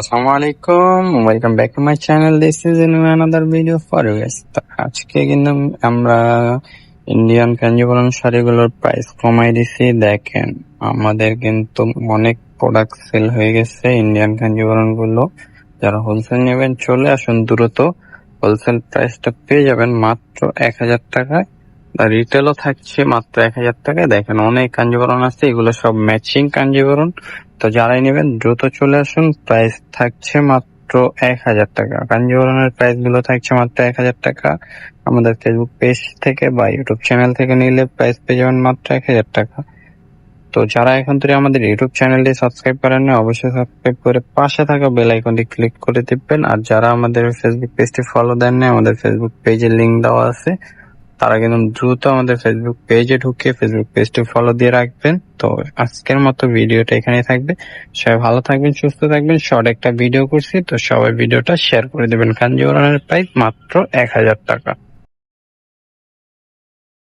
আসসালামু আলাইকুম, welcome back to my channel. This is another video for you guys. আজকে কিন্তু আমরা ইন্ডিয়ান কাঞ্জিভরম শাড়িগুলোর প্রাইস কমাই দিছি। দেখেন, আমাদের কিন্তু অনেক প্রোডাক্ট সেল হয়ে গেছে ইন্ডিয়ান কাঞ্জিভরম গুলো। যারা হোলসেল নেবেন চলে আসুন দ্রুত, হোলসেল প্রাইসটা পেয়ে যাবেন মাত্র 1000 টাকায়। রিটেলও থাকছে মাত্র 1000 টাকায়। দেখেন অনেক কাঞ্জিভরম আছে, এগুলো সব ম্যাচিং কাঞ্জিভরম। তো যারাই নেবেন দ্রুত চলে আসুন, প্রাইস থাকছে মাত্র 1000 টাকা। কাঞ্জিভরমের প্রাইস গুলো থাকছে মাত্র 1000 টাকা। আমাদের ফেসবুক পেজ থেকে বা ইউটিউব চ্যানেল থেকে নিলে প্রাইস পেয়ে যাবেন মাত্র 1000 টাকা। তো যারা এখন থেকে আমাদের ইউটিউব চ্যানেলটি সাবস্ক্রাইব করেন না, অবশ্যই সাবস্ক্রাইব করে পাশে থাকা বেল আইকনটি ক্লিক করে দিবেন। আর যারা আমাদের ফেসবুক পেজটি ফলো দেন না, আমাদের ফেসবুক পেজের লিংক দেওয়া আছে, তারা কিন্তু দ্রুত আমাদের ফেসবুক পেজে ঢুকে ফেসবুক পেজটি ফলো দিয়ে রাখবেন। তো আজকের মতো ভিডিওটা এখানেই থাকবে। সবাই ভালো থাকবেন, সুস্থ থাকবেন। শর্ট একটা ভিডিও করছি, তো সবাই ভিডিওটা শেয়ার করে দেবেন। কাঞ্জিভরমের প্রাইস মাত্র 1000 টাকা।